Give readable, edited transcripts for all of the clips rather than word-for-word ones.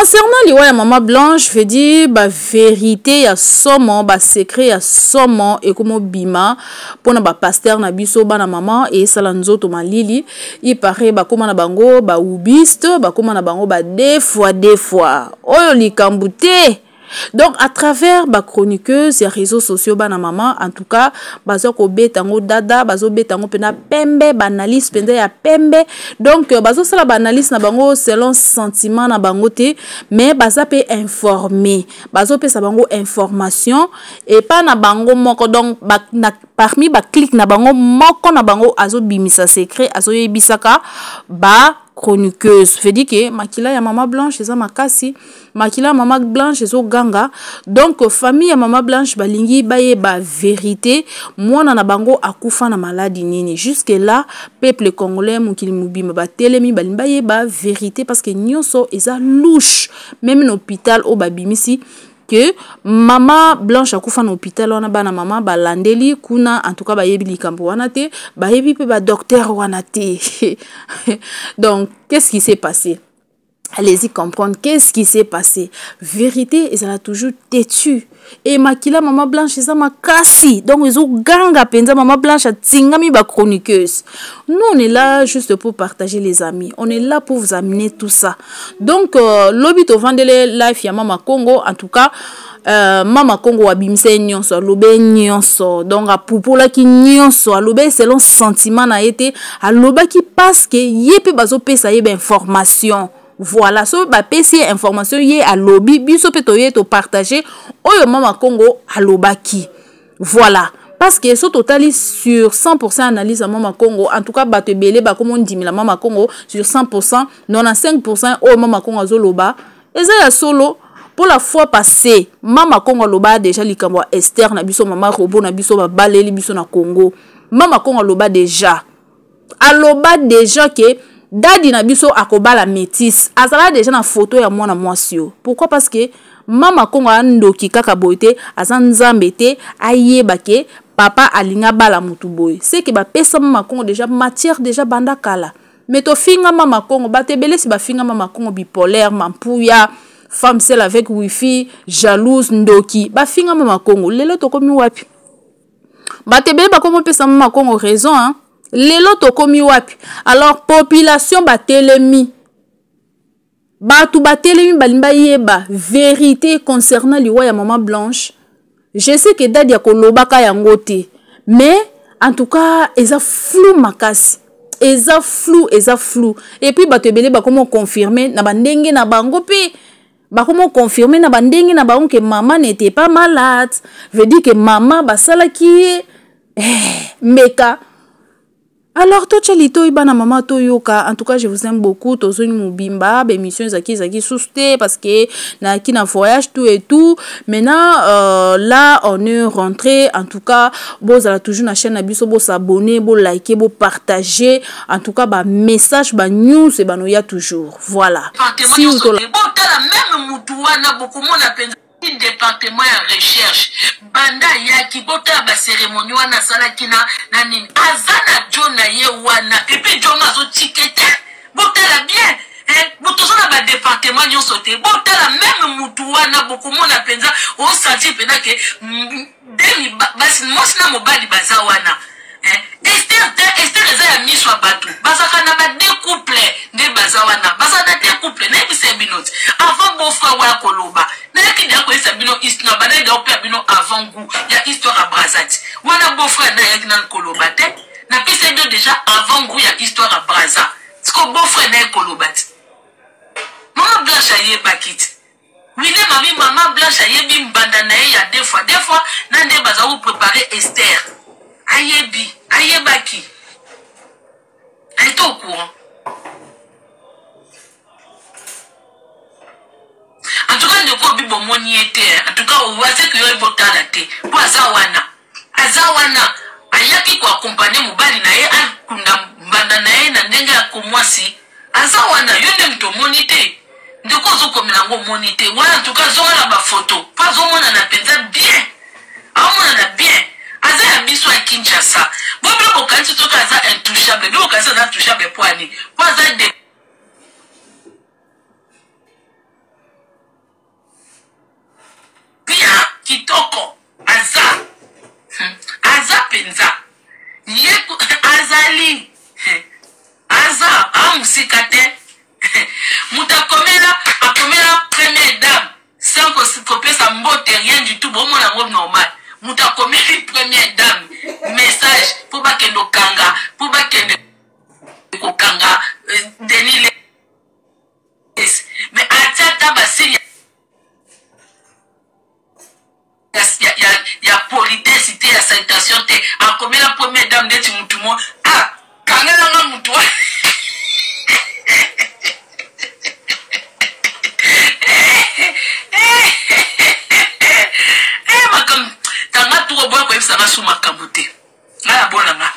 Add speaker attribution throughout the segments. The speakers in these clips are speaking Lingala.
Speaker 1: Concernant les ya Maman Blanche, je dis ba vérité ya somo, ba secret ya somo et comme bima pona ba pasteur na biso bana maman et sala nzoto malili, il paraît ba koma na bango ba ubiste, ba koma na bango ba des fois. Oyo likambute. Donc à travers ba chroniqueuse et réseaux sociaux bana maman, en tout cas bazo ko betango dada, bazo betango pena pembe, banalise penda ya pembe. Donc bazo sala banalise na bango selon sentiment na bango te, mais baza pe informer, bazo pe sa bango information et pas na bango moko. Donc parmi ba clic na bango moko na bango azo bimisa secret, azo yebisaka ba chroniqueuse. Fait dire que makila ya Maman Blanche eza makasi, makila Maman Blanche ezo ganga. Donc famille ya Maman Blanche balingi baye ba vérité mwana na bango akufa na maladie nini. Jusque là peuple congolais mukili mubima ba telemi balimbaye ba vérité parce que nyonso eza louche. Même l'hôpital au babimisi que Maman Blanche akufa na hôpital wana bana maman balandeli kuna, en tout cas bayebi likambo wana te, bayebi pe ba docteur wana te. Donc qu'est-ce qui s'est passé? Allez-y comprendre qu'est-ce qui s'est passé. Vérité, et ça l'a toujours têtu. Et makila Maman Blanche, ça m'a cassé. Donc ils ont ganga penza Maman Blanche a tingami ba chroniqueuse. Nous on est là juste pour partager les amis. On est là pour vous amener tout ça. Donc lobby to vendele life ya Mama Congo, en tout cas Mama Congo abimse nyonso, lobe nyonso. Donc a poupola ki nyonso, lobe selon sentiment na été, a loba ki parce que yepe bazo pesa yebe information. Voilà, so ba pesi information yé a lobby biso pe to yé to partager oyo Mama Congo a lobaki. Voilà. Parce que ce total sur 100% analyse à Mama Congo, en tout cas bato belé ba comme on dit la Mama Congo sur 100%, 95% au Mama Congo azoloba. Et ça ya solo pour la fois passée, Mama Congo loba déjà likambo Esther na biso Mama Robo na biso ba baleli biso na Congo. Mama Congo loba déjà. Aloba déjà que dadi na biso akobala métis. Azala déjà na photo ya mwana mwasio. Pourquoi? Parce que Mama Congo andoki kaka boite azanzambe te ayeba ke papa alinga bala mutu boy. C'est que ba pesa Mama Congo déjà matière déjà banda kala. Mais to finga Mama Congo ba tebele si ba finga Mama Congo bipolaire mampuya femme seule avec wifi jalouse ndoki ba finga Mama Congo lelo to komi wapi. Ba tebele ba komo pesa Mama Congo raison hein. Lelo to komi wapi. Alors population ba telemi. Batu ba telemi balimba yeba vérité concernant liwa ya Maman Blanche. Je sais que dadi ya kolobaka yango te, mais en tout cas eza flou makasi. Eza flou. Et puis batu ebele ba comment confirmer na bandenge na bango pe ba comment confirmer na bandenge na bango que maman n'était pas malade. Veut dire que maman basala ki meka. Alors, tout chalito ibana maman toyoka. En tout cas, je vous aime beaucoup. Tozoni mubimba, émission zaki souste parce que na qui na voyage tout et tout. Maintenant, là, on est rentré. En tout cas, vous allez toujours na chaîne nabiso, vous s'abonner, vous liker, vous partager. En tout cas, bah message, bah news, et bah nous y a toujours. Voilà. Si vous
Speaker 2: département de recherche banda ya kibota ba cérémonie wana sala kina na nini azana jona ye wana et puis jona zo ticket botala bien botozona ba département nyo sauté botala même mutu wana beaucoup mona penza o senti pena ke demi basi mosna mobali baza wana Esther eza ya miswa batu bazaka na ba découple de bazawana bazana découple na bise binoti avant beau-frère wa koloba na ki da ko sabino histoire bana da opia bino avant goût ya histoire à Brazati wana beau-frère na ya kina koloba te na pise de déjà avant goût ya histoire à Braza sko beau-frère na koloba te Maman Blanche aye bakiti wile mami Maman Blanche aye bi mbanda na ya deux fois na nde baza ou préparer Esther ayebi ayebaki aito au courant. En tout cas, le corps bibo moni était. En tout cas, on voit que yo bota la té. Pour azawana ayaki ko accompagner mobali na ye akunda mbanda na ye na ndenga komwasi. Azawana yo ndem to monité. Ndeko zo komina ngo monité. Wana en tout cas zo na ba photo. Pas zo mona na penza bien. Amona na bien. Aza ya biso ya Kinshasa. Bobo ko kanti to kaza intouchable. Do kaza na touchable poani. Pas de kitoko aza aza penza ye azali aza amusika te mutakomela akomela première dame sans kopesa mbote rien du tout bon mon normal mutakomeli première dame message pour bakende kanga pour bakende kokanga Denis mais atata basi ya politesse te ya salutation te akomela première dame de mutumo ah kangela nga mutu tanga tuko boya koyebisa nga su makambo te nga ya bona nga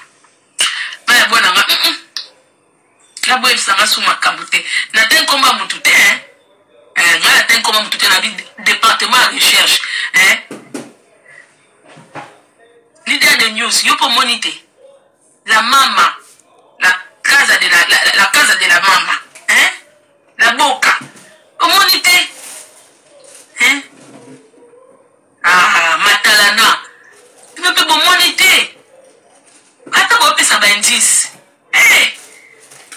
Speaker 2: nga boyebisa nga su makambo te na te nkomba mutu te nga na te nkomba mutu te na bi département ya recherche leader de news yo po monite la mama la casa de la mama la boka o monite matalana pepe bomoni te ata bopesa baindice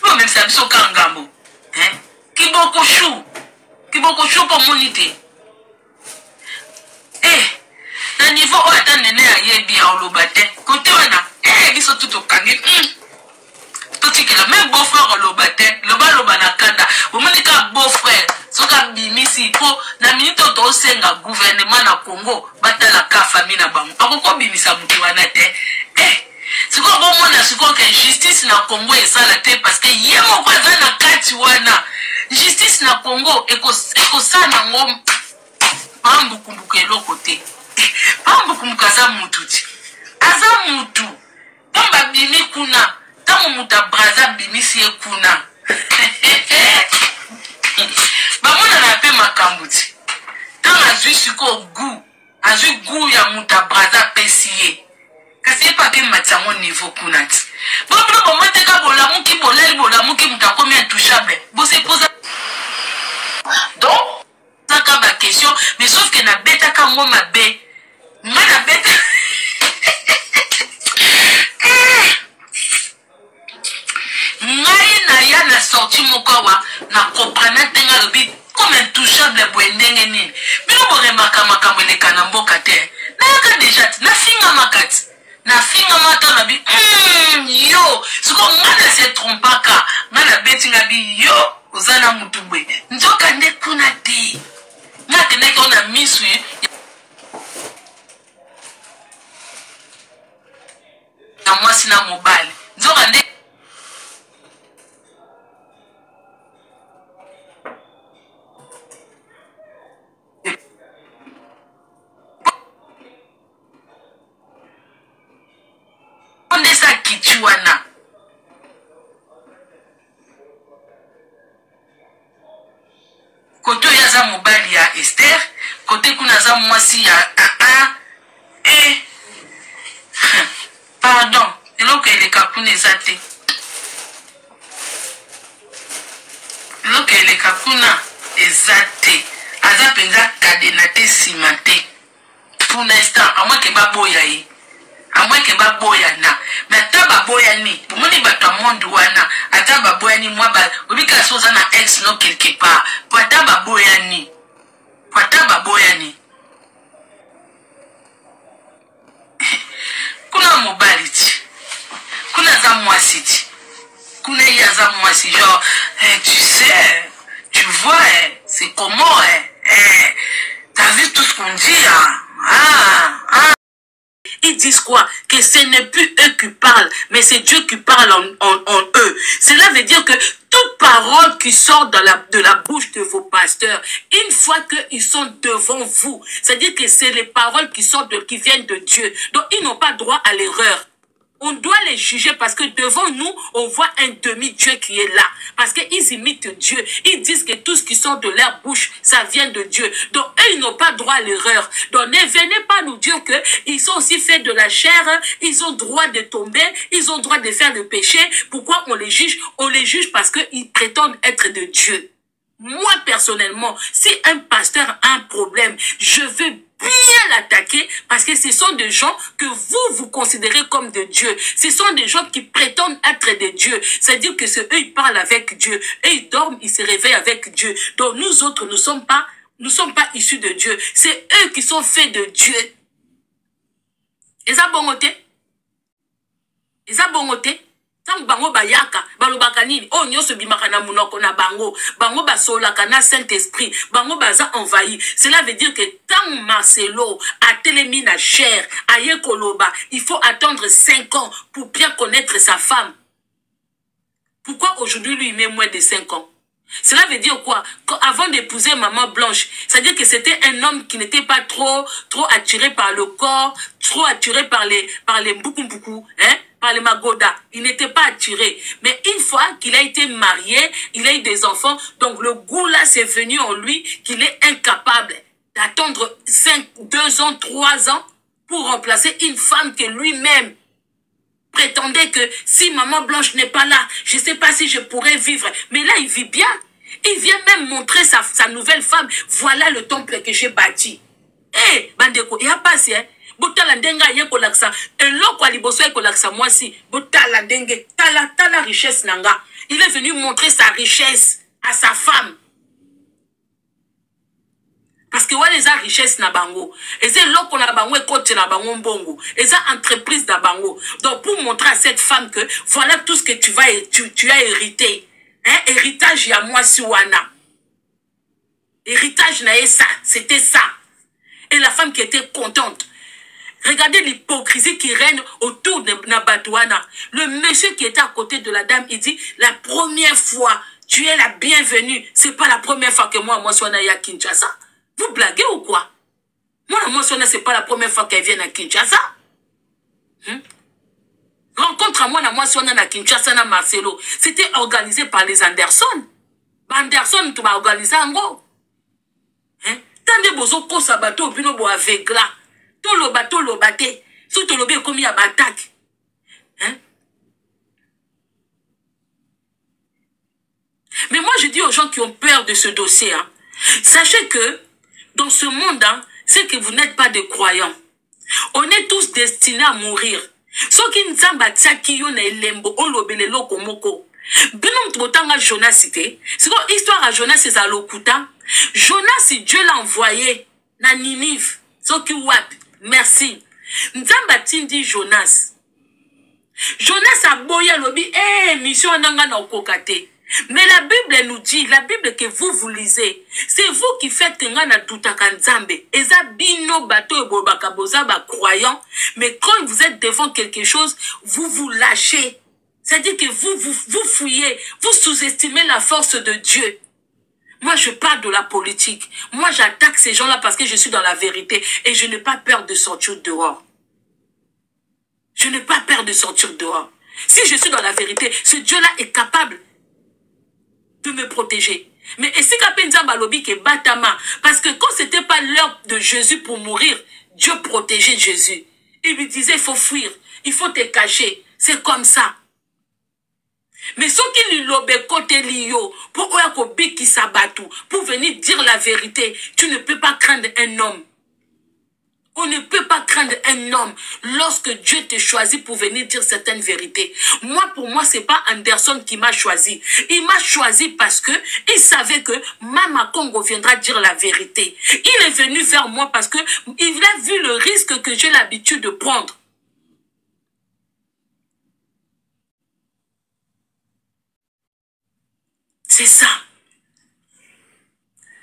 Speaker 2: bomemisa biso ka ngambo kiboko shu pomoni te na niveau oyo ata nene ayebi ya oloba te kote wana biso tu tokangi totikela me beau-frère oloba te loba na kanda bomoni ka beau-frère soki abimisi mpo na minute oyo tosenga gouvernement na Congo batala ka famille na bango akokobimisa mutu wana te sikoyo bomona sikoyo ke justice na Congo esala te parce que ye moko aza na kati wana justice na Congo ekosala nango pambukumbuku eloko te pambukumbuku aza mutu ti aza mutu ntango babimi kuna ntango mutu abraza abimisi ye kuna bamonana mpe makambo ti ntango azwi sikoyo gu azwi gu ya mutu abraza apesi ye kasi ye pape matisa yango niveau kuna ti bopona bomoteka bolamuki bolali bolamuki mutu akomi intouchable bosepoza donc zaka baquestion mais sauf ke nabetaka ngo mabe nga nabeta ngai naya na sorti moko awa na comprendre ntenga alobi comme intouchable boye ndenge nini bino boremaka makambo eleka na mboka te nayaka deja ti nafingamaka ti nafingamaka nabi yo sikoyo nga na se trompaka nga nabeti nga bi yo oza na mutu boye nzoka nde kuna te nga kendeki o na misu ya mwasi na mobali nzoka nde ondesa kiti wana kote oyo aza mobali ya Esther kote kuna aza mwasi ya pardon eloko eleka kuna eza te eloko eleka kuna eza te aza mpenza kadena te nsima te pour l'instant amweke baboya ye amweke baboyana me ata baboyani bomoni bato ya monde wana ata baboyani mwa obika so oza na ex no quelque part po ata baboyani kuna mobali ti kuna aza mwasi ti kuna ye aza mwasi genre tu sais tu vois c'est comment t'as vu tout ce qu'on dit Ils disent quoi? Que ce n'est plus eux qui parlent, mais c'est Dieu qui parle en eux. Cela veut dire que toute parole qui sort de la bouche de vos pasteurs, une fois qu'ils sont devant vous, c'est-à-dire que c'est les paroles qui viennent de Dieu. Donc, ils n'ont pas droit à l'erreur. On doit les juger parce que devant nous, on voit un demi-dieu qui est là. Parce qu'ils imitent Dieu. Ils disent que tout ce qui sort de leur bouche, ça vient de Dieu. Donc, eux, ils n'ont pas droit à l'erreur. Donc, ne venez pas nous dire qu'ils sont aussi faits de la chair. Ils ont droit de tomber. Ils ont droit de faire le péché. Pourquoi on les juge? On les juge parce qu'ils prétendent être de Dieu. Moi, personnellement, si un pasteur a un problème, je veux bien l'attaquer parce que ce sont des gens que vous considérez comme de Dieu. Ce sont des gens qui prétendent être de Dieu. C'est-à-dire que c'est eux, ils parlent avec Dieu. Et ils dorment, ils se réveillent avec Dieu. Donc nous autres, nous sommes pas issus de Dieu. C'est eux qui sont faits de Dieu. Et ça bon côté? Et ça bon côté? Tant bango bayaka balobaka nini o nyoso bimaka na munoko na bango basolaka na Saint-Esprit bango baza envahi. Cela veut dire que tant Marcelo a télémi na chair aye koloba, il faut attendre 5 ans pour bien connaître sa femme. Pourquoi aujourd'hui lui il met moins de 5 ans? Cela veut dire quoi? Avant d'épouser Maman Blanche, c'est-à-dire que c'était un homme qui n'était pas trop attiré par le corps, trop attiré par les mboukou, hein, par les magoda. Il n'était pas attiré. Mais une fois qu'il a été marié, il a eu des enfants, donc le goût là c'est venu en lui qu'il est incapable d'attendre 2 ans, 3 ans pour remplacer une femme que lui-même prétendait que si Maman Blanche n'est pas là, je ne sais pas si je pourrais vivre. Mais là, il vit bien. Il vient même montrer sa nouvelle femme. Voilà le temple que j'ai bâti. Eh, bandeko, il y a passé, hein. Botala ndenga ye kolaksa. Eloko aliboso ye kolaksa moi si. Botala ndenge. Tala richesse nanga. Il est venu montrer sa richesse à sa femme. Parce que ouais les richesse na bango. Et c'est loko na bango et côté na bango mbongo. Et ça entreprise na bango. Donc pour montrer à cette femme que voilà tout ce que tu as hérité. Hein, héritage ya moi si wana. Héritage na ça, c'était ça. Et la femme qui était contente. Regardez l'hypocrisie qui règne autour de Nabatouana. Le monsieur qui était à côté de la dame, il dit la première fois, tu es la bienvenue. C'est pas la première fois que moi suis à Kinshasa. Vous blaguez ou quoi? Moi, c'est pas la première fois qu'elle vient à Kinshasa. Rencontre à moi, à Kinshasa, à Marcelo. C'était organisé par les Anderson. Anderson, tu m'as organisé en gros. Tant de bozo ko sabato, bino bo avec là. Tout le bateau, le baté. Surtout le bien comme il y a batak. Mais moi, je dis aux gens qui ont peur de ce dossier, hein, sachez que dans ce monde, hein, c'est que vous n'êtes pas des croyants. On est tous destinés à mourir. Ce qui nous a tsaki yo na elembo olobele loko moko. Binom totanga Jonas cité. C'est quoi histoire à Jonas c'est à lokuta. Jonas si Dieu l'a envoyé na Ninive. Ce qui wap. Merci. Nzamba tindi Jonas. Jonas a boya lobi mission nanga na okokate. Mais la Bible nous dit, la Bible que vous lisez, c'est vous qui faites que nga na tutaka nzambe. Eza bino bato ebobaka boza ba croyant, mais quand vous êtes devant quelque chose, vous vous lâchez. C'est-à-dire que vous fouillez, vous sous-estimez la force de Dieu. Moi, je parle de la politique. Moi, j'attaque ces gens-là parce que je suis dans la vérité et je n'ai pas peur de sortir dehors. Je n'ai pas peur de sortir dehors. Si je suis dans la vérité, ce Dieu-là est capable de me protéger. Mais est-ce que Batama, parce que quand c'était pas l'heure de Jésus pour mourir, Dieu protégeait Jésus. Il lui disait, il faut fuir, il faut te cacher. C'est comme ça. Mais ceux qui lui l'obé côté lio, pour venir dire la vérité, tu ne peux pas craindre un homme. On ne peut pas craindre un homme lorsque Dieu te choisit pour venir dire certaines vérités. Moi, pour moi, c'est pas Anderson qui m'a choisi. Il m'a choisi parce que il savait que Mama Congo viendra dire la vérité. Il est venu vers moi parce que il a vu le risque que j'ai l'habitude de prendre. C'est ça.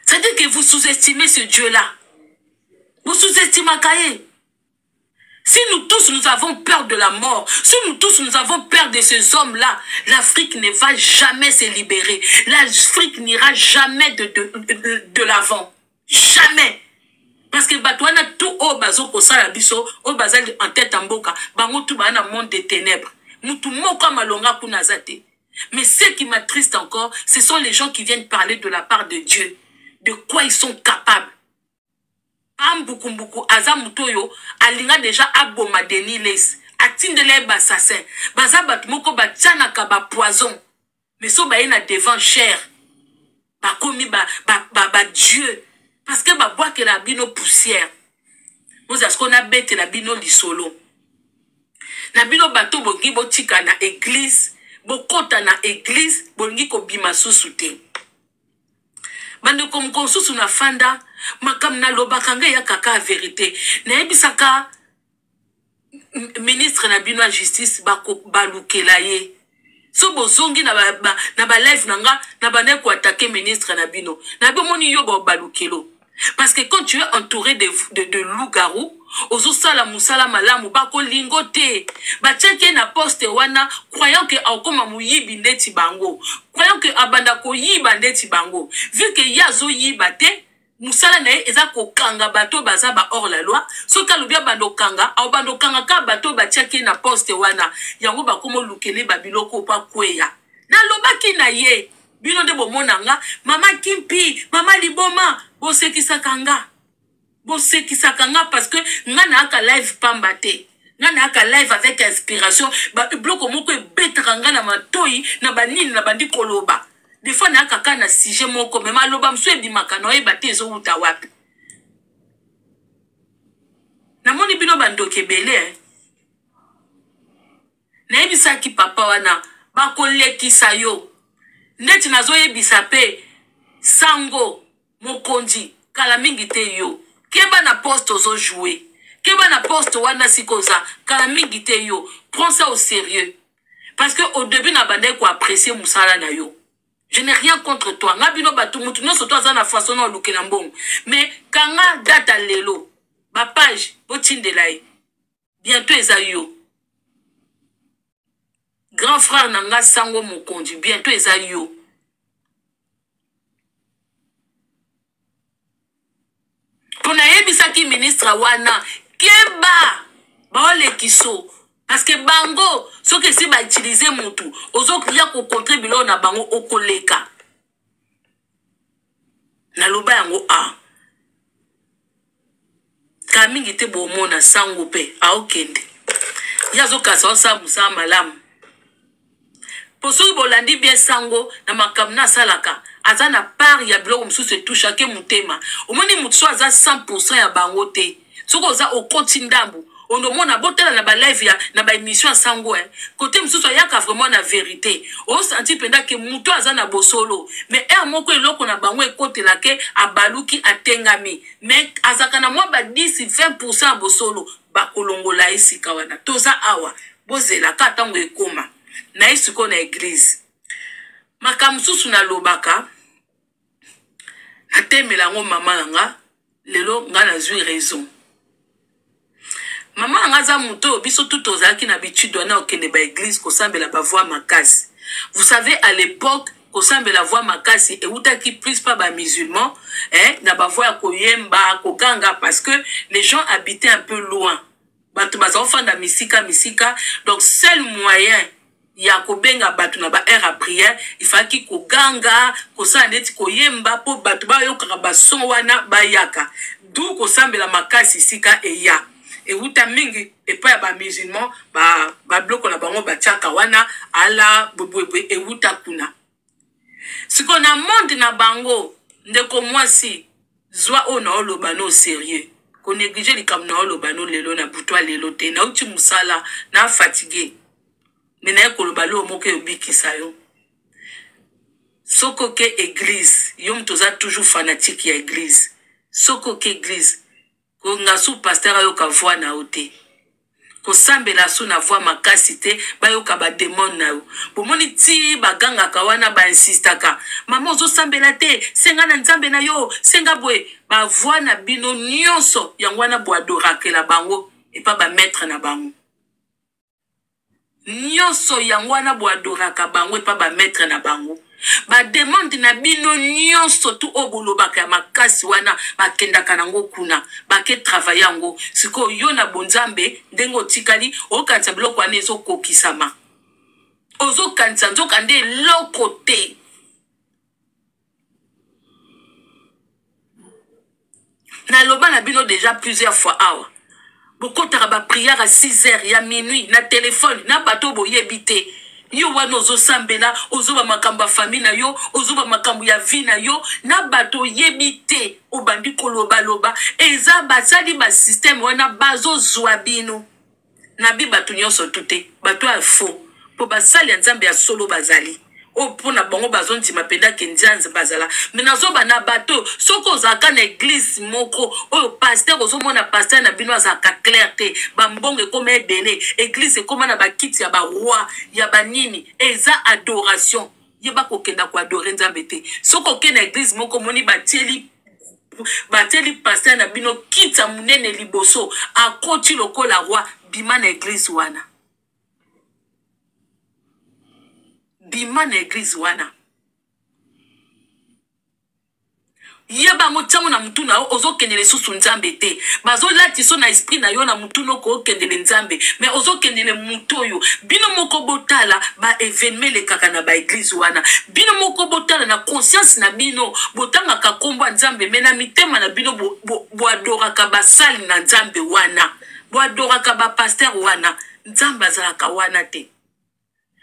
Speaker 2: C'est-à-dire que vous sous-estimez ce Dieu-là. Vous sous-estimez Kaye. Si nous tous, nous avons peur de la mort, si nous tous, nous avons peur de ces hommes-là, l'Afrique ne va jamais se libérer. L'Afrique n'ira jamais de l'avant. Jamais. Parce que Batouana, tout au bazo ko salabiso, au bazal en tête en boca, bango tout bana monde des ténèbres. Moutou moka malonga kunazate. Mais ce qui m'attriste encore, ce sont les gens qui viennent parler de la part de Dieu. De quoi ils sont capables. Ambukumbuku azamutoyo alinga déjà aboma deniles atindele basassin bazabat moko batiana ka ba poison mais so baina devant cher bakomi Dieu. Parce que bois que la bino poussière. Nous est-ce qu'on a bête la bino lisolo. Na bino bato bongi botika na église, bokota na église, bongi ko bima susute. Bande comme konsusu na fanda, makam na lobakanga ya kaka vérité. Na ebisaka ministre na bino justice balukela ye. So bozongi na ba live nanga na bande ko attaquer ministre na bino. Na bomoni yo balukelo. Parce que quand tu es entouré de loups-garous, ozo sala musala malamu bako lingote. Bacheke na poste wana croyant que akoma muyibi ndeti bango. Croyant que abanda ko yiba ndeti bango. Vu que yazo yiba te, musala na eza ko kanga bato baza ba hors la loi. So kalubia bando kanga, au bando kanga ka bato bacheke na poste wana. Yango bakomo lukele babiloko pa kweya. Na lobaki na ye. Bino de bomonanga, mama Kimpi, mama Liboma, bosekisaka nga parce que ngana aka live pambate. Ngana aka live avec inspiration, ba bloko moko betranga na matoi na banini na bandi koloba. Des fois na aka kana sujet moko mais maloba mso ebimaka no ebate zo uta wapi. Na moni bino bandoke belé. Na ebisaki papa wana ba kolekisa yo. Neti nazo yebisa pe sango mokonzi kala mingi te yo. Keba na poste ozo jouer. Keba na poste wana sikoza kala mingi te yo. Prends ça au sérieux. Parce que au début na bande ko apprécier musala na yo. Je n'ai rien contre toi. Ngabino batu mutu no soto za na façon na lukela mbongo. Mais kanga data lelo ba page botindelaye. Bientôt eza yo. Grand frère nanga sango mokonzi bientôt eza yo. Pona yebisaki ministre wana keba baole kiso parce que bango so que si ba utiliser mutu ozo ya ko contribuer na bango okoleka na loba yango kamingi te bomona sango pe okende yazo kasa osa musa malamu. Poso bolandi bien sango na makamna salaka azana part ya bloko msusu toucha ke mutema omoni mutso aza 100% ya bango te soko za okoti ndambu ondo mona botela na ba live ya na ba émission sango côté msusu yaka vraiment na vérité o senti penda ke muto azana bosolo mais moko eloko na bango ekotela ke abaluki atengami mais azaka na mwa ba 10-20% bosolo ba kolongola esika wana toza awa bozela ka tango ekoma na isiko na église makamsusu na lobaka atemela ngo mama nga lelo nga na zui raison mama nga za muto biso tout ozaki na habitude na okende ba église ko sambela ba voix makasi. Vous savez à l'époque ko sambela voix makasi et utaki plus pas ba musulmans na ba voix ko yemba ko ganga parce que les gens habitaient un peu loin bato baza ofanda misika donc seul moyen ya kobenga batu na ba air à prière il fallait ko ganga ko sa neti ko yemba po batu ba yoka ba son wana ba yaka du ko sambela makasi sika eya e uta mingi e pa ba musulman ba bloko na bango ba tiaka wana ala bobwe e uta kuna siko na monde na bango ndeko mwasi zwa ona oloba no sérieux ko négliger likam na oloba no lelo na butwa lelo te na uti musala na fatigué. Mena kolobalo moke obikisa yo. Soko ke église, yo mtoza toujours fanatique ya église. Soko ke église, ko ngasu pasteur yo ka voix na ote. Ko sambela su na voix makasi te, ba yo ka ba démon na yo. Bomoni ti baganga ka wana ba insistaka. Mama ozo sambela te, senga na nzambe na yo, senga bwe, ba voix na bino nyonso yangwana bo adorake la bango et pas ba mettre na bango. Nyonso yangwana bo adoraka bango et pas ba mettre na bango. Ba demande na bino nyonso tu obolobaka makasi wana bakendaka nango kuna bake travailler yango siko yo na bonzambe ndengo tikali okanza biloko wana ezokokisama ozokanza nzoka nde lokote na loba na bino déjà plusieurs fois awa bokotaka ba prière à 6 heures ya minuit na téléphone na bato boyebite yo wana ozosambela ozoba makambo ya famille na yo ozoba makambo ya vie na yo na bato yebi te obandi koloba eza basali ba système wana bazozwa bino na bi bato nyonso tute bato ya faux po basali ya nzambe ya solo bazali o pona bango bazondima penda ke nzanze bazala mais nazoba na bato soko ozaka na église moko oyo pasteur ozomona pasteur na bino azaka clair te bambongo ekoma ebele église ekoma na bakiti ya baroi ya banini eza adoration yeba kokenda ko adorer nzambe te soko okende na église moko moni batieli pasteur na bino kita munene liboso akoti lokola roi bima na église wana bima na église wana yeba motango na mutu na ozokendele susu nzambe te bazolati so na esprit na yo na mutu noko okendele nzambe mais ozokendele mutu oyo bino moko botala ba événement le kaka na ba église wana bino moko botala na conscience na bino botanga ka kombo nzambe mais na mitema na bino bo adoraka basali na nzambe wana bo adoraka ba pasteur wana nzambe azalaka wana te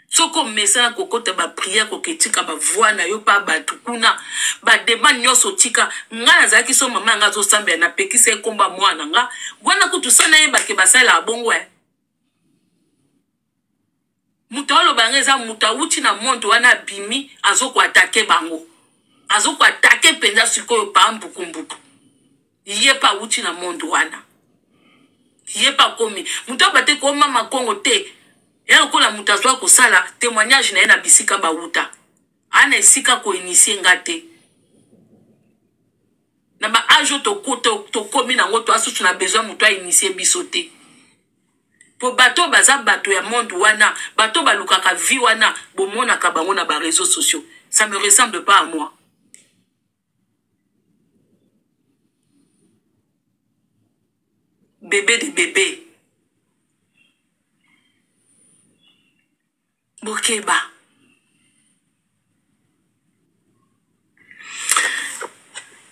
Speaker 2: soko mesana kokota ba prière koketika ba voix na yo pa batukuna ba demande nyoso tika nga nazaki so mama nga zo sambia na pekise komba mwana nga wana kutusana ye bake basala abongwe mutalo bangeza mutawuti na monde wana bimi azoko attaquer bango azoko attaquer penza sikoyo pa mbukumbuku iye pa wuti na monde wana iye pa komi mutabate ko mama Kongo te ya kola mutazwa kusala témoignage na ena bisika bauta ana esika ko initier ngate na ba ajo to komi na ngoto asusu na besoin muto a initier bisote po bato baza bato ya monde wana bato balukaka vie wana bomona ka bango na ba réseaux sociaux ça me ressemble pas à moi bébé de bébé Bokeba.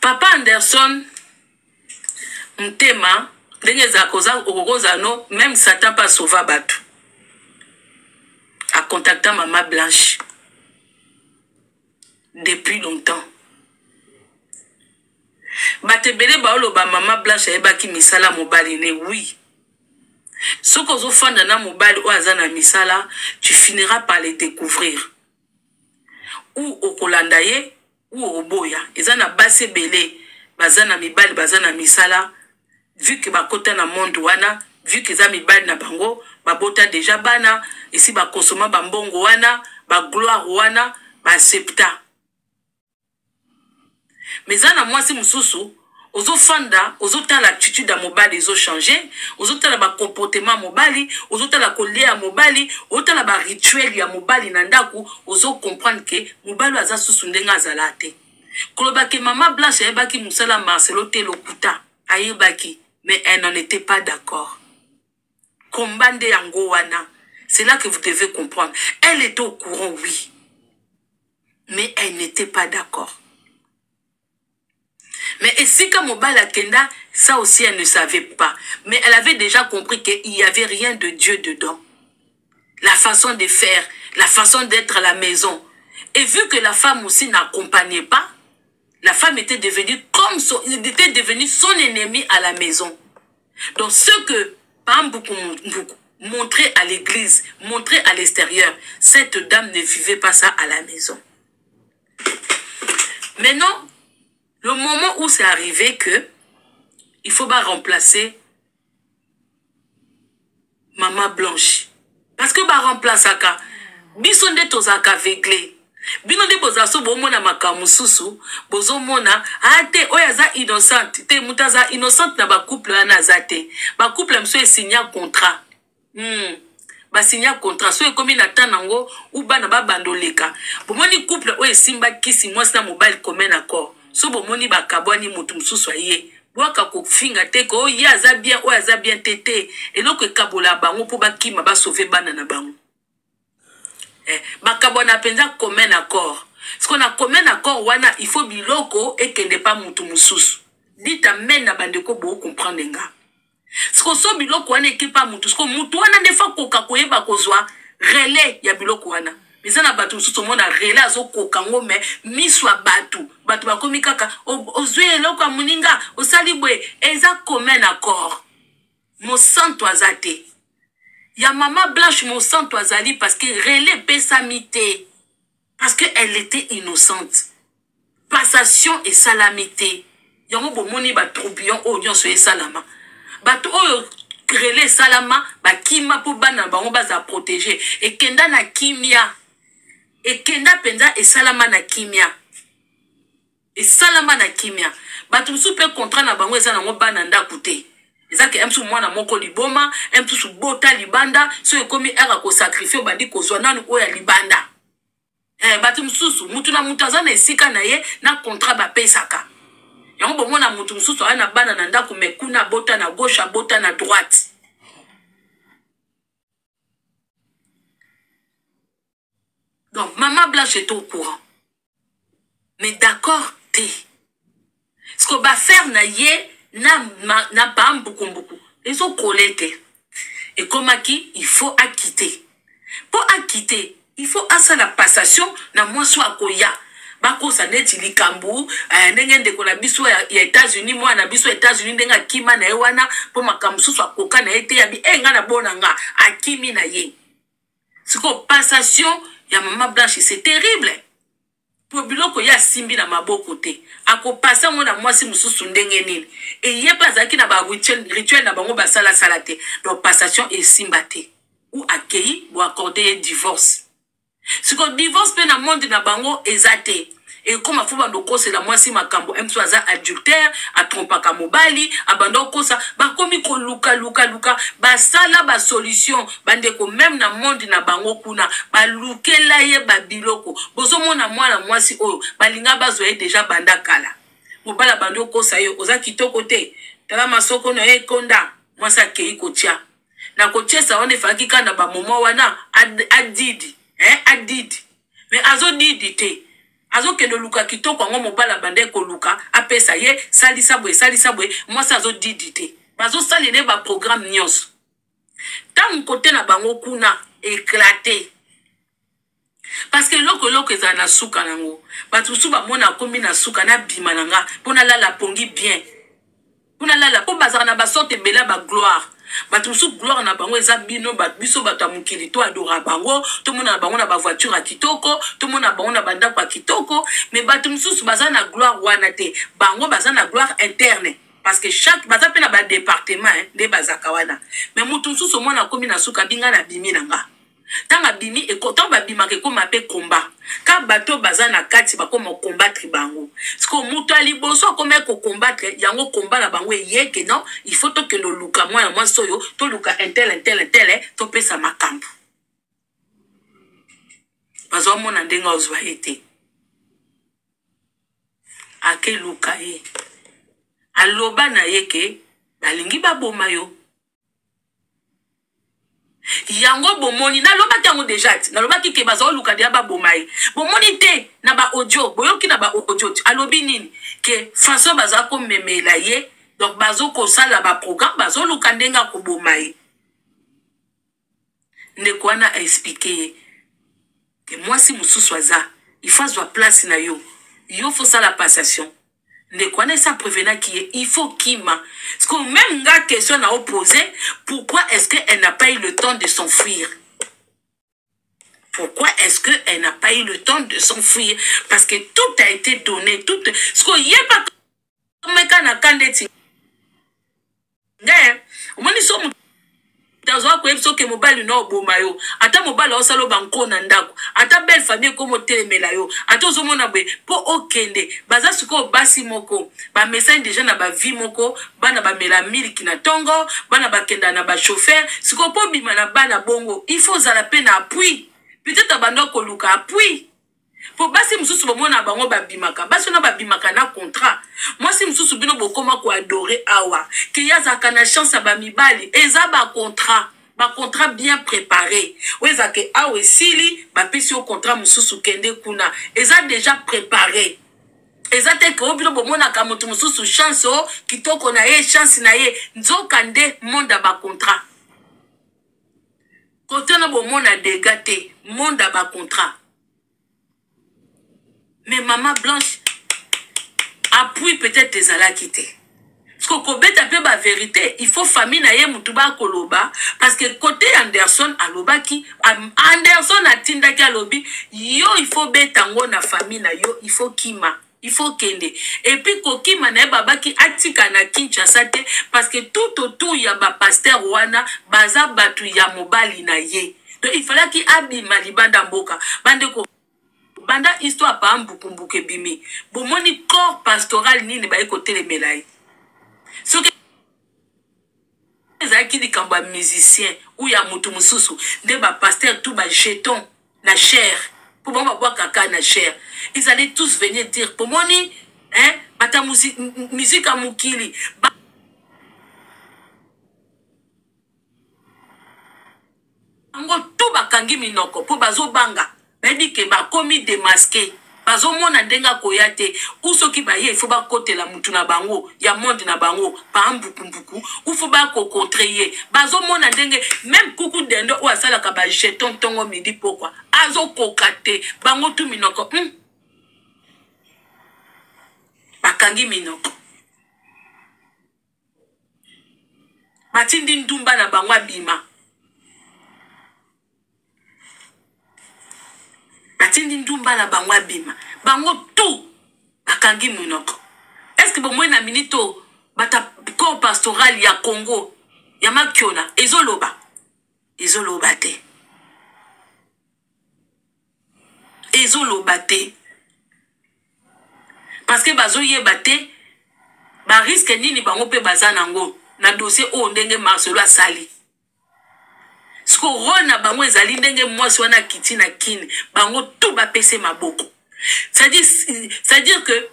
Speaker 2: Papa Anderson Mtema ndenge za koza okokoza no même Satan pas sauva batu a contacté maman Blanche depuis longtemps batebele baolo ba maman Blanche ebaki misala mobali ne oui. Ce qu'on a fait dans mobile ou azana misala, tu finiras par les découvrir. Ou au Kolandaye, ou au Boya. Ils ont bassé belé, bazana mibali, bazana misala, vu que ba kota na monde wana, vu que za mibali na bango, ba bota déjà bana, ici ba konsoma ba mbongo wana, ba gloire wana, ba septa. Mais zana moi si mususu, ozo fanda, ozo ta l'attitude à mobile, ils ont changé, ozo ta la comportement mobile, ozo ta la colère à mobile, ozo ta la rituel ya mobile nandaku, ozo comprendre que mobile aza susundenga zalate. Kolobaki maman Blanche ayebaki musala Marcelo te lokuta, ayebaki, mais elle n'en était pas d'accord. Kombande yango wana, c'est là que vous devez comprendre. Elle était au courant, oui, mais elle n'était pas d'accord. Mais ici, quand Mobala Kenda, ça aussi, elle ne savait pas. Mais elle avait déjà compris qu'il n'y avait rien de Dieu dedans. La façon de faire, la façon d'être à la maison. Et vu que la femme aussi n'accompagnait pas, la femme était devenue son ennemi à la maison. Donc, ce que Pamboukou montrait à l'église, montrait à l'extérieur, cette dame ne vivait pas ça à la maison. Maintenant, le moment où c'est arrivé que il faut pas remplacer Maman Blanche. Parce que ba remplacer ka bisonde tozaka aveuglé. Binonde bozaso bomona makamususu bozomona ate oyaza innocente te mutaza innocente na ba couple ana zate. Ba couple mso signa contrat. Ba signa contrat so ekomi na tanango ou bana ba bandoleka. Bomoni couple o esimba kisi mwasi na mobile commun accord. So bomoni bakabwani mutu mususu aye bwaka kofinga te ko ya aza bien tete eloko ekabola bango po bakima ba sauver bana na bango bakabwana penza commun accord ce qu'on a commun accord wana il faut biloko ekende pa mutu mususu dita mena bandeko bo comprendre nga ce qu'on so biloko wana ekipa mutu ce qu'on mutu wana nefa koka koyeba kozwa relais ya biloko wana. Mais na batu mususu mona relais azo kokango me miswa batu bakomi kaka ozwe eloko ya muninga osali boye eza commun accord. Mon santo azate. Ya Maman Blanche mon santo azali parce que relais pesamité. Parce qu'elle était innocente. Passation et salamité. Yango bomoni ba troupion o nyonso e salama. Bato oyo relais salama ba kima po bana bango baza protéger et kenda na kimia. Et kenda penza et salama na kimia. Et salama na kimia. Bato super contrat na bango eza nango bana ndako te. Ezaki emsu mwana moko liboma, emsu bota libanda, so ekomi era ko sacrifier bandi ko zwa nanu oya libanda. Batu mususu mutu na mutu azana esika na ye na contrat ba pesaka. Yango bomona mutu mususu ana bana na ndako mekuna bota na gauche bota na droite. Donc Maman Blanche est au courant. Mais d'accord, ce qu'on va faire na ye na pas beaucoup. Ils ont collé. Et comme qui il faut acquitter. Pour acquitter, il faut asa la passation na moi soit koya. Bako sa neti likambu ndenge ndeko na biso ya États-Unis moi na biso États-Unis ndenga kima na ewana po makamsu soit koka na ete ya bi enga na bona nga akimi na ye. Siko passation ya Maman Blanche c'est terrible. Pour biloko ya simbi na maboko te. Ako passa mona mwasi mususu ndenge nini. Et ye pas zaki na ba rituel na bango ba sala salate. Donc passation et simbate. Ou accueilli ou accorder divorce. Si qu'on divorce pe na monde na bango ezate. Et comme a fuba ndoko c'est la mwasi makambo emso aza adultère, a trompaka mobali, abando kosa ba komi ko luka ba sala ba solution bandeko même na monde na bango kuna ba lukela ye ba biloko. Bozo mona mwana mwasi oyo balinga bazo ye déjà banda kala. Mobala bando kosa yo oza kitoko te. Tala masoko na ye konda mwasa kei kotia. Na kotia sa one faki kana ba momo wana adidi. Adidi. Mais azo didi te. Azo kendo luka kitoko ngo mobala bande ko luka apesa ye salisa boy moi ça azo didi te. Bazo salene ba programme nyos. Tant côté na bango kuna éclaté. Parce que loko eza na suka nango. Batu su ba mona kombi na suka na bima nanga pona la pongi bien. Pona la po bazar na ba sorte bela ba gloire. Batu su gloire na bango eza bino bat biso batu mukili to adora bango to mona bango na ba voiture a kitoko to mona bango na banda kwa kitoko mais batu mususu baza na gloire wana te bango baza na gloire interne parce que chaque baza pe na ba département de bazaka wana mais mutu mususu mona komi na suka binga na bimi nanga tanga bimi e koto ba bima ke koma pe combat ka bato baza na kati ba koma combattre bango parce que mutu ali boso koma ko combattre yango combat na bango yeke non il faut to que le luka moi soyo to luka intel to pesa makambu bazo mona ndenga ozwa ete ake luka ye aloba na yeke balingi baboma yo yango bomoni na loba tango déjà na loba ki bazo luka dia ba bomai bomoni te na ba audio boyoki na ba audio alobi nini ke façon baza ko memela ye donc bazo ko sala ba programme bazo luka ndenga ko bomai ndeko wana expliquer que moi si mususu aza il faut soit place na yo faut ça la passation ne connaît ça prévenant qui il faut qu'il m'a parce que même la question à opposer pourquoi est-ce qu'elle n'a pas eu le temps de s'enfuir elle n'a pas eu le temps de s'enfuir parce que tout a été donné tout ce qu'il y a pas comme quand on a candidé on m'a dit dans un coin que mobile no bomayo ata mobile osalo banko na ndako ata belle famille comme telemela yo ata ozomona be po okende baza suko basi moko ba message déjà na ba vie moko bana ba mela miliki na tongo bana bakenda na ba chauffeur suko po bima na bana bongo il faut za la peine appui peut-être abando ko luka appui po basi mususu bomona bango babimaka basi na babimaka na contrat moi si mususu bino bokoma ko adorer awa que yaza kana chance ba mibali eza ba contrat bien préparé weza ke awe sili ba pesi au contrat mususu kende kuna eza déjà préparé eza te ko bino bomona ka mutu mususu chance o kitoko na ye chance na ye nzoka nde monde ba contrat Côté na bon monde a dégaté, monde a ba contrat. Mais maman Blanche appuie peut-être tes ala quitter. Parce que kobeta pe ba vérité, il faut famille na ye mutuba koloba parce que côté Anderson aloba ki Anderson atinda ki alobi yo il faut betango na famille na yo, il faut kima. Il faut kende. Et puis, kokima na baba ki atika na Kinshasa te parce que tout autour ya ba pasteur wana baza batu ya mobali na ye. Donc il fallait ki abima libanda mboka. Bande ko banda histoire pa mbukumbuke bimi. Bomoni corps pastoral nini ba ekote le melai. Ce que ezaki di kamba musicien ou ya mutu mususu de ba pasteur tout ba jeton na chair. Pour moi, boire caca na chair. Ils allaient tous venir dire, pour moi, hein, bata musique à Mukili. Ango tout bakangi minoko, pour bazo banga. Bedi ke ba komi démasqué. Bazo mona ndenga koyate. Ou so ki ba ye, il faut ba kote la mutu na bango. Ya monde na bango. Pa ambukumbuku. Ou faut ba ko contraye. Bazo mona ndenge. Même kuku dendo ou asala ka ba jeton tongo midi pourquoi. Azo kokate. Bango tu minoko. Bakangi minoko. Matindi ndumba na bango abima. Batindi ndumba na bango abima. Bango tout bakangi minoko. Est-ce que bon moi na minito bata corps pastoral ya Congo ya makiona ezoloba te. Ezoloba te. Parce que bazo yeba te ba risque nini bango pe bazanango na dossier o ndenge Marcelo asali. Sko rona bango ezali ndenge mwasi wana kiti na kine bango tout ba pese maboko. C'est-à-dire que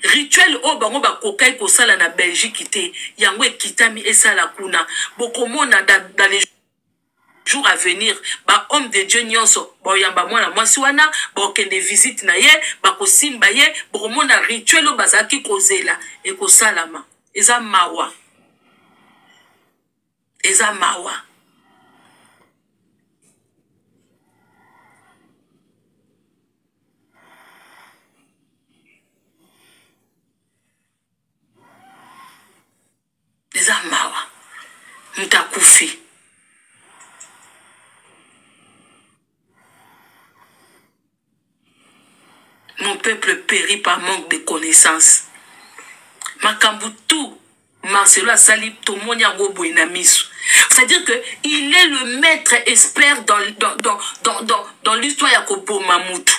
Speaker 2: rituel o bango ba kokai ko sala na Belgique te yango ekitami esala kuna bokomona dans les jours à venir ba homme de Dieu nyonso ba yamba mwana mwasi wana ba kende visite na ye ba ko simba ye bokomona rituel o bazaki kozela e ko salama eza mawa mtakufi. Mon peuple périt par manque de connaissances. Makambu tout Marcelo asali tomoni yango boye na miso. C'est-à-dire que il est le maître expert dans l'histoire ya koboma mutu.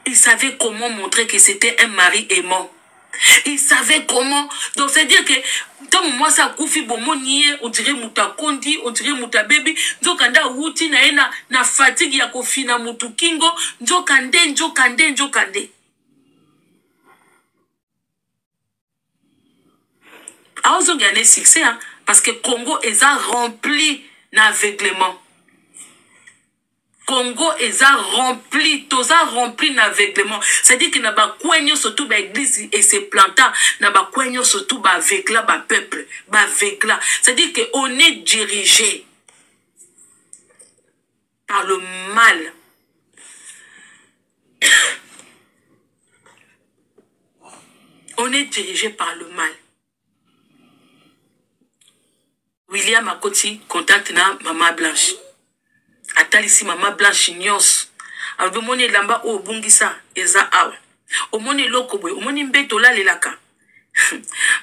Speaker 2: Il savait comment montrer que c'était un mari aimant. Il savait comment. Donc c'est-à-dire que tant moi ça koufi bomoni on dirait muta kondi, on dirait muta baby, nzokanda wuti na ena na fatigue ya kofina mutu kingo, nzokande. Ah, ils ont gagné succès, hein, parce que Congo est rempli d'aveuglement. Congo est rempli d'aveuglement. C'est-à-dire que n'a pas quoi surtout l'église et ses plantants, n'a pas quoi surtout aveugla, peuple, aveugla. C'est-à-dire qu'on est dirigé par le mal. On est dirigé par le mal. William Akoti contacte na Maman Blanche. Atalisi Maman Blanche nyos. Alvemoni lamba o bungisa eza awa. Omoni lokobwe, omoni mbeto la lelaka.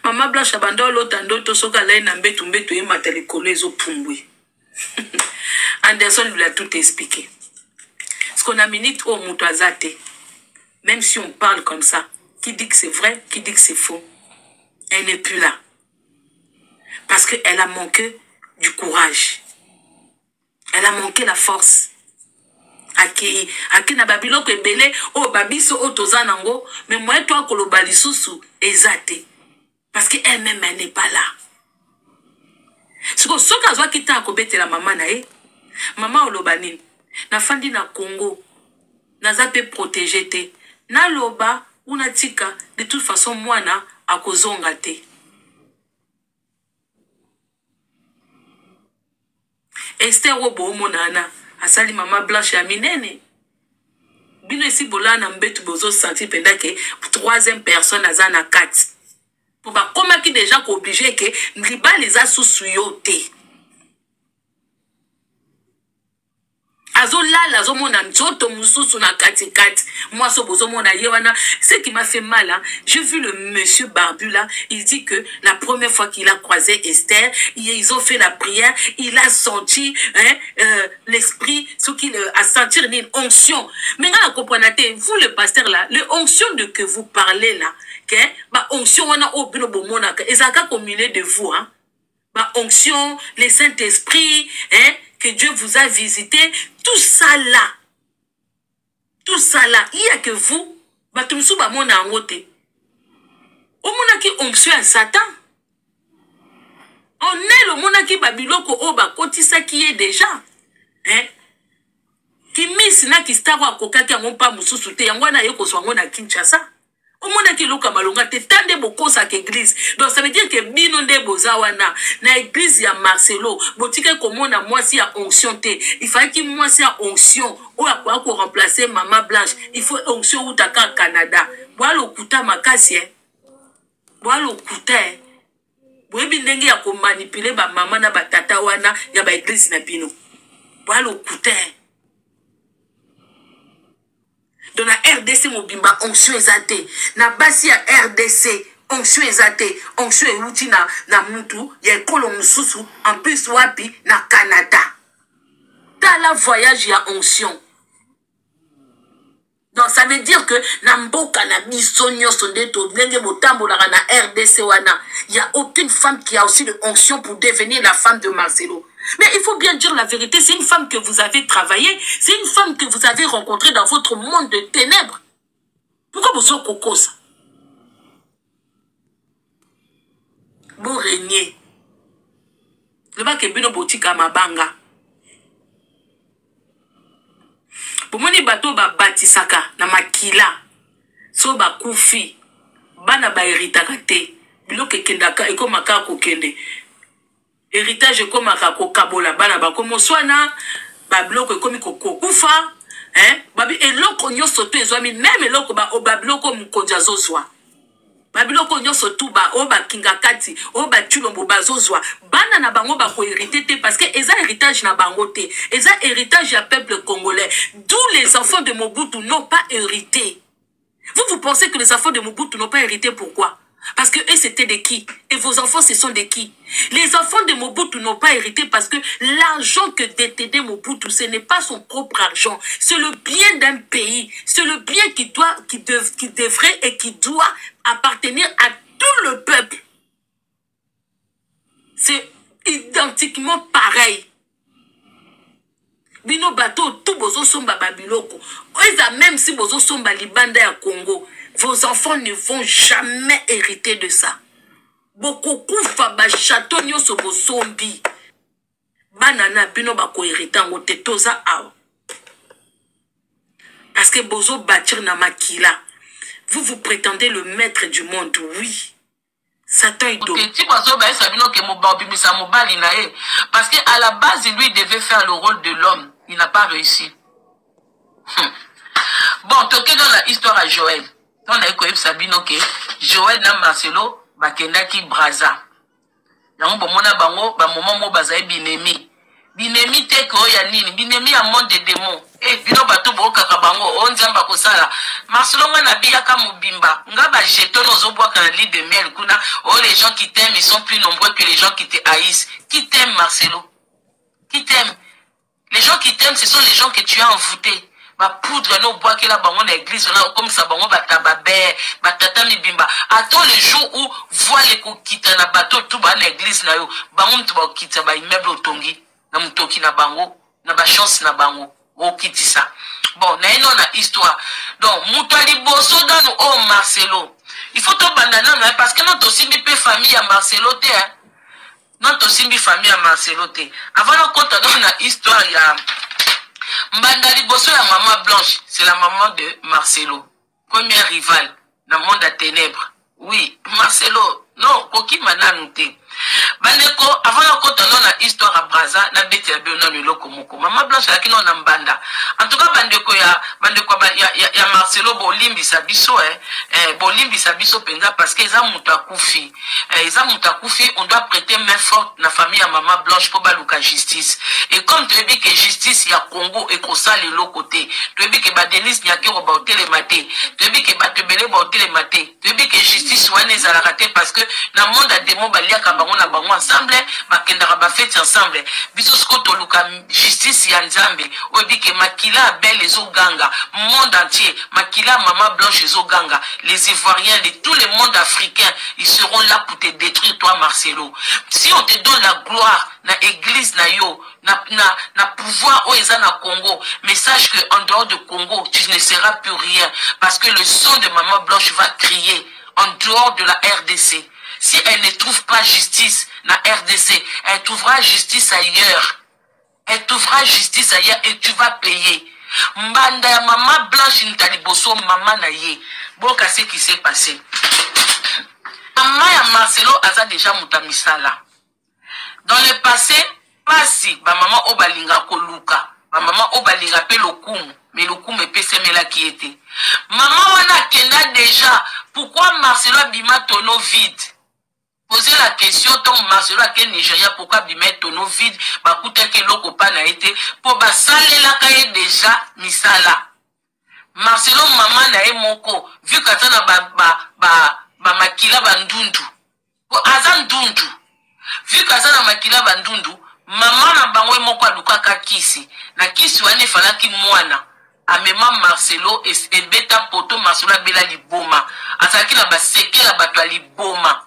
Speaker 2: Maman Blanche abando lotandoto soka lai na mbeto e matali kolezo pumbwe. Anderson lui a tout expliqué. Ce qu'on a minute au moutouazate. Même si on parle comme ça, qui dit que c'est vrai, qui dit que c'est faux, elle n'est plus là. Parce qu'elle a manqué du courage. Elle a manqué la force. Aki na babilo ko ebele o babiso o tozanango mais moi toi koloba lisusu ezate parce que elle même elle n'est pas là. Siko soka zwa kita ko betela mama na e mama olobanini na fandi na Congo na zape protéger te na loba una tika de toute façon mwana akozonga te. Esther Obo Monana, Asali Maman Blanche à Minene. Bino ici bolana mbetu bozo senti pendant que troisième personne azana 4. Pour ba comment qui déjà ko obligé que liba les a sous yoté. Azo la zo mona nzoto mususu na kati. Moi so bozo mona yewana, ce qui m'a fait mal hein, j'ai vu le monsieur barbu là, il dit que la première fois qu'il a croisé Esther, ils ont fait la prière, il a senti l'esprit, ce qu'il a senti une onction. Mais là comprenez vous le pasteur là, le onction de que vous parlez là, que ba onction on a au bino bomona, ezaka au milieu de vous hein. Ba onction, le Saint-Esprit, hein, que Dieu vous a visité, tout ça là, il y a que vous, batumsu ba mona ngote. O mona ki onction à Satan. On est le mona ki babiloko oba kotisa qui est déjà, hein? Ki misina ki starwa kokaki ya ngompa mususu te, yangwana yoko swango na Kinshasa. Au monde qui loka malonga te tande boko sa église. Donc ça veut dire que bino nde bozawana na église ya Marcelo botike komona mwasi ya onction te. Il fallait que mwasi ya onction ou ya kwa ko remplacer Maman Blanche. Il faut onction ou taka Canada. Boalo kuta makasi eh. Boalo kuta eh. Boebi ndenge ya ko manipuler ba mama na ba tata wana ya ba église na bino. Boalo kuta eh. Dans la RDC mobimba onction ezate na basi ya RDC onction ezate onction euti na mutu ya ekolo mususu en plus wapi na Canada tala voyage ya onction. Donc ça veut dire que na mboka na biso nyonso nde to ndenge botambolaka na RDC wana il y a aucune femme qui a aussi de onction pour devenir la femme de Marcelo. Mais il faut bien dire la vérité, c'est une femme que vous avez travaillée, c'est une femme que vous avez rencontrée dans votre monde de ténèbres. Pourquoi vous êtes coco ça? Bon régner. Le bac est bien boutique à ma banga. Pour moi, les bateaux ba batisaka na makila. So ba kufi. Bana ba héritage. Bloque kendaka eko makako kende. Héritage comme à Kabola, Banaba, comme Swana, Babloko, comme Kokufa, hein, Babi, et l'on y a sauté, même l'on ba au Babloko, Mkonjazozwa. Babiloko nyo surtout ba oba kingakati, oba tulombo bazozwa. Bana na bango ba ko hérité parce que eza héritage na bango te. Eza héritage ya peuple congolais. D'où les enfants de Mobutu n'ont pas hérité. Vous pensez que les enfants de Mobutu n'ont pas hérité, pourquoi? Parce que eux c'était de qui? Et vos enfants ce sont de qui? Les enfants de Mobutu n'ont pas hérité parce que l'argent que détenait Mobutu, ce n'est pas son propre argent. C'est le bien d'un pays. C'est le bien qui devrait et qui doit appartenir à tout le peuple. C'est identiquement pareil. Bino bateau tout bozo somba babiloko. Même si bozo somba libanda ya Congo, vos enfants ne vont jamais hériter de ça. Beaucoup kufa ba château nyoso bo sombi. Banana bino ba ko hériter ngote toza awa. Parce que bozo bâtir na makila. Vous prétendez le maître du monde, oui. Satan est dos. Parce qu'à la base, lui, il devait faire le rôle de l'homme. Il n'a pas réussi. Bon, toqué dans la histoire à Joël. On a écouté Sabino que Joël na Marcelo, bakenda ki braza. Yango bomona bango, ba moment mo bazaye binemi. Binemi te ko ya nini? Binemi a monde de démons. Eh, bino bato bo kaka bango, on nzamba ko sala. Marcelo na biya ka mobimba. Nga ba jeton ozobwa ka lit de miel kuna. Oh, les gens qui t'aiment, ils sont plus nombreux que les gens qui te haïssent. Qui t'aime, Marcelo? Qui t'aime? Les gens qui t'aiment, ce sont les gens que tu as envoûtés. Ba poudre no bois que la bango na église là comme ça bango batababe batata mibimba. Attends le jour où voile ko kita na bateau tout ba na église na yo. Bango mtu ba kita ba immeuble otongi. Na mtoki na bango, na ba chance na bango. O kiti ça. Bon, na ino na histoire. Donc, mutali boso dans nous, oh Marcelo. Il faut te bandana, parce que notre simbi pe famille à Marcelo te, hein. Notre simbi famille à Marcelo te. Avant de compter dans la histoire, il y a Mbandali boso la maman Blanche, c'est la maman de Marcelo. Première rivale, dans le monde à ténèbres. Oui, Marcelo, non, koki mananoute. bandeko avant na kota na histoire à Braza na bete ya beno le loko moko Maman Blanche la kino na mbanda en tout cas bandeko ya Marcelo Bolimbi Sabiso Bolimbi Sabiso penza parce que eza muta kufi on doit prêter main forte na famille ya Maman Blanche pour baluka justice et comme tu dis que justice ya Congo et ko sale le côté tu dis que ba Denis Nyakero ba hôtel maté tu dis que ba Tebele ba hôtel maté tu dis que justice wana ezala raté parce que na monde a demo balia kambango na bango ensemble bakendaka ba fête ensemble biso skoto luka justice ya Nzambe o dit que makila belle ezoganga monde entier makila Maman Blanche ezoganga les Ivoiriens de tout le monde africain ils seront là pour te détruire toi Marcelo si on te donne la gloire na église na yo na pouvoir au eza na Congo mais sache que en dehors de Congo tu ne seras plus rien parce que le son de Maman Blanche va crier en dehors de la RDC. Si elle ne trouve pas justice na RDC, elle trouvera justice ailleurs. Elle trouvera justice ailleurs et tu vas payer. Mbanda ya Maman Blanche Ntaliboso maman na ye. Bon, qu'est-ce qui s'est passé? Maman ya Marcelo aza déjà mutamisala. Dans le passé, pas si ba maman obalinga koluka, ba maman obalinga pe lokumu, mais lokumu epese mela qui était. Maman wana kenda déjà, pourquoi Marcelo abima tono vide? Posez la question, tant Marcelo a quel Nigeria, pourquoi abima tono vide, bakuta ke loko pa na été, pour basale la kaye déjà misala. Marcelo maman na e moko, vu katana ba makila bandundu, pour azan dundu. Vu kaza na makila bandundu, maman na bango e moko aluka kisi, na kisi wane falaki mwana. Amema Marcelo et beta poto Marcelo bela liboma azaki na baseke la bato liboma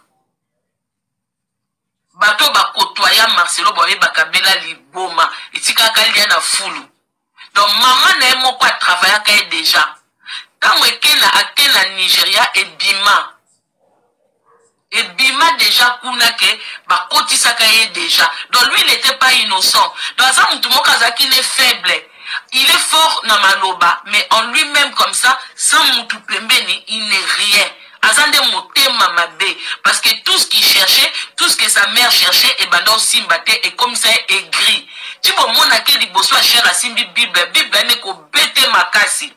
Speaker 2: bato bakotoya Marcelo boye bakabela liboma etika kalia na fulu donc maman na moko a travaillé ka déjà tango ekena Nigeria et Bima déjà kuna ke bakotisa ka déjà donc lui il n'était pas innocent donc ça mutu moko azaki ne faible. Il est fort dans Maloba, mais en lui-même comme ça, sans Moutou Pembeni, il n'est rien. Azande Motema Mabe, parce que tout ce qu'il cherchait, tout ce que sa mère cherchait, et ben dans Simbate, et comme ça est gris. Tu vois, mon aké di bosso a cher à Simbi Bible n'est qu'au bête makasi.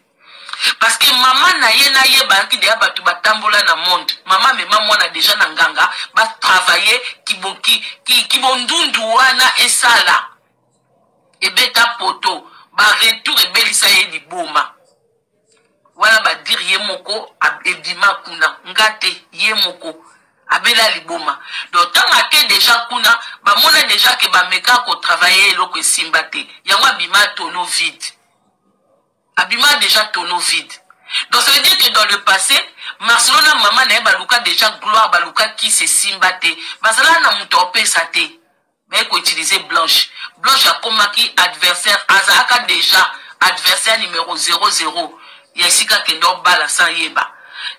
Speaker 2: Parce que maman na ye banki de abatu batambola na monde. Maman mais maman a déjà nanganga, ba travailler ki bondundu wana esala. Et beta poto. Ba retour et belisa ye di boma. Wala ba dire ye moko ebima kuna ngate ye moko abela liboma. Donc tant que déjà kuna ba mona déjà que ba meka ko travailler loko simbate. Yango abima tono vide. Abima déjà tono vide. Donc ça veut dire que dans le passé Marcelo na maman na baluka déjà gloire baluka qui se simbate. Bazala na muto opesate. Mais il faut utiliser Blanche. Blanche a commis adversaire. Azaka déjà adversaire numéro 00. Yasika kendo bala sans yeba.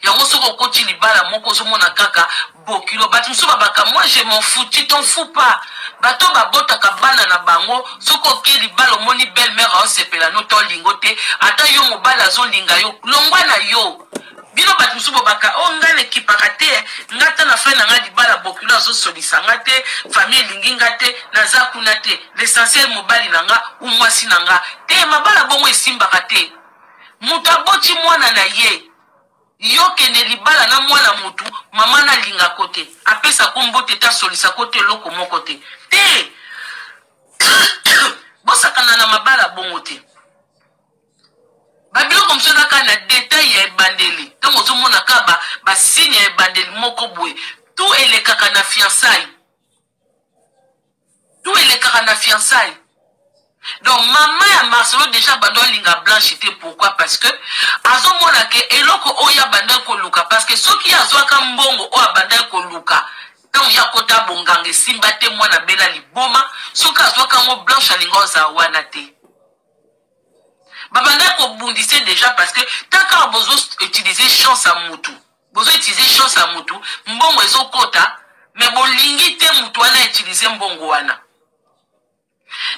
Speaker 2: Yango soko koti li bala moko so mona kaka bokilo batu so babaka moi je m'en fous tu t'en fous pas. Bato babota ka bana na bango soko ke li bala moni belle mère a sepela no to lingote ata yo mo bala zo linga yo longwa na yo. Bino batu subo baka o ngale kipakate ngata na fe na ngadi bala bokula zo solisa ngate famille lingi ngate na zakuna te l'essentiel mobali nanga ou mwasi nanga te mabala bongo esimba kate muta boti mwana na ye yo kende libala na mwana mutu mama na linga kote apesa kombote ta solisa kote loko moko te bosakana na mabala bongo te babilo comme ça na détail ya bandeli tango zo mona kaba ba signe ya bandeli moko boye tout est le kaka na fiançailles donc maman ya Marcelo déjà bando linga Blanche te pourquoi parce que azo mona ke eloko oya banda ko luka parce que soki azo ka mbongo o banda ko luka donc ya kota bongange simba te mwana bela liboma soki azo ka mo Blanche alinga za wana te. Babanda ko bundise déjà parce que tant qu'on besoin utiliser chance à mutu. Besoin utiliser chance à mutu, mbongo ezo kota, mais bolingi te mutu wana utiliser mbongo wana.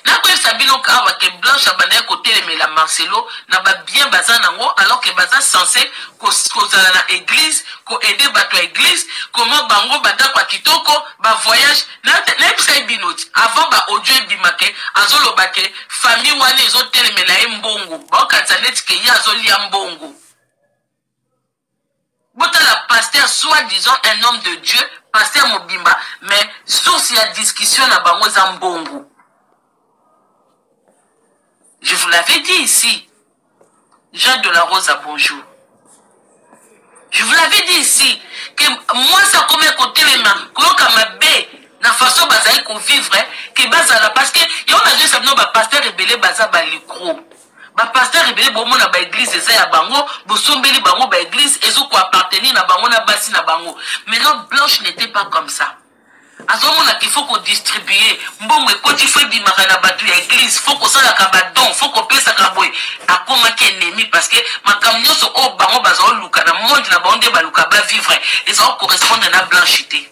Speaker 2: Nako sabino kawa ke Blanche abandé côté mais la Marcelo na ba bien bazan nango alors que bazan censé ko za na église ko aider bato à église comment bango bada kwa kitoko ba voyage na psa binoti avant ba audio bimake azolo bake famille wane ezo telemela mbongo ba kanzanet ke ya zo lia mbongo. Bota la pasteur soi-disant un homme de Dieu, pasteur Mobimba, mais source ya discussion na bango za mbongo. Je vous l'avais dit ici. Jean de la Rose, bonjour. Je vous l'avais dit ici que moi ça comme côté les mains, que ma bé, na façon bazaï qu'on vivre, que bazala parce que y a un ça non ba pasteur rebelle baza ba licro. Ba pasteur rebelle bon na ba église eza ya bango, bo sombeli bango ba église ezo ko appartenir na bango na basi na bango. Mais non, Blanche n'était pas comme ça. Azomona qu'il faut qu'on distribue mbongo ekoti fo bimaka na batu ya église faut qu'on sala ka badon faut qu'on pesa ka boy akoma ke ennemi parce que makamnyoso o bango bazo luka na monde na bande ba luka ba vivre et ça correspond à blanchité.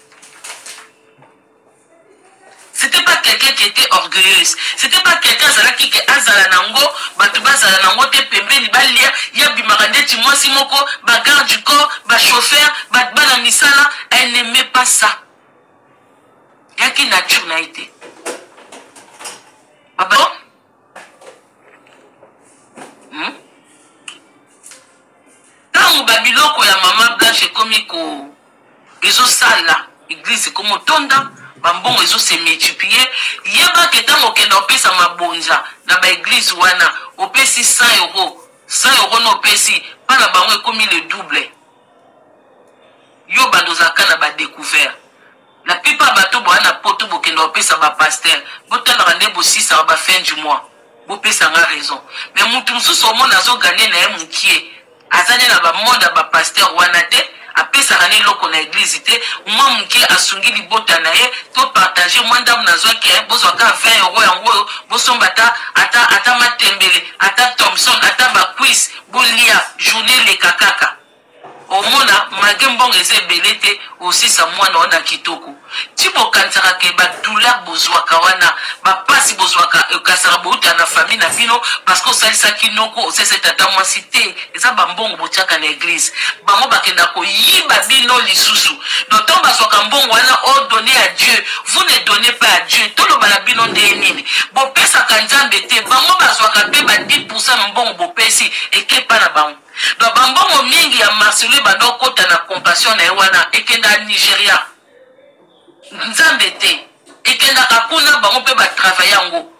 Speaker 2: C'était pas quelqu'un qui était orgueilleuse, c'était pas quelqu'un qui était azala nango batu bazala nango te pembeni balia ya bimaka ndeti mwasi moko ba garde du corps ba chauffeur ba bana misala. Elle n'aimait pas ça. Il y a qui nature n'a été. Papa? Tant Babiloko ya maman Blanche comme ils ont ça là. Église comme tonda. Bambon ils ont se multiplier. Il y a pas que tant que dans pesa mabonja. Dans ba église wana. Au pesi 100 €. 100 € no pesi. Pas la bango comme le double. Yo bandozaka na ba découvert. La plupart bateau boana poto bokendo pesa ba pasteur. Botana rande bo 6 ba fin du mois. Bo pesa nga raison. Mais mutu mususu monde azo gagner na mukie. Azane na ba monde ba pasteur wana te. Apesa rane loko na église te. Mwa mukie asungi libota na ye to partager mwanda mnazo ke bozo ka 20 € yango bo sombata ata matembele ata Thompson ata ba quiz bolia journée le kakaka. Au mona magembong eze belete aussi sa mwana ona kitoko tipo kansaka ke ba douleur bozwa kawana ba pasi bozwa ka kasara bouta na famille na bino parce que ça ça kinoko c'est cette tata moi cité eza bambongo botiaka na église bango bakenda ko yiba bino lisusu donc on bazwa ka mbongo wana ordonné à Dieu vous ne donnez pas à Dieu tout le bala bino ndenini bo pesa kanzambe te bango bazwa ka pe ba 10% mbongo bo pesi et ke pa na bango. Donc bambongo mingi ya Marcelo bando kota na compassion na ewana ekenda Nigeria nzambe te ekenda kakuna bango pe ba travailler ngo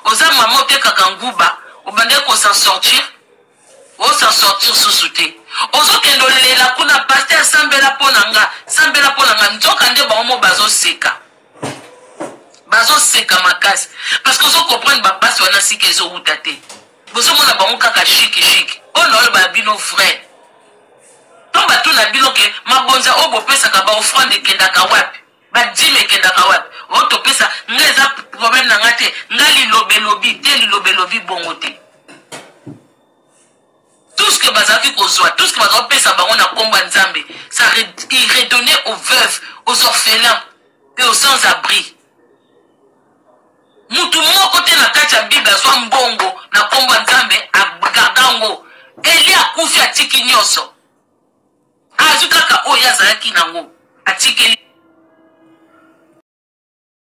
Speaker 2: oza mama te kakanguba obande ko s'en sortir susute ozo kendo lela kuna pasteur sambela ponanga nzoka nde bango bazo seka makasi parce que ozo comprendre ba passe wana sike ezo utate bozo mona bango kaka chic oh non ba bino frère tomba tout na bino ke mabonza obo pesa ka ba offrande kenda ka wapi ba dime kenda ka wapi o to pesa ngeza problème na ngate ngali lobelobi bongo te tout ce que bazaki kozwa tout ce que bazaki pesa bango na komba nzambe ça redonner aux veuves aux orphelins et aux sans-abri. Mutu moko te na kati ya Bible azwa mbongo na komba nzambe agagango Elia kufi atiki nyoso azukaka oya zalaki nango atikeli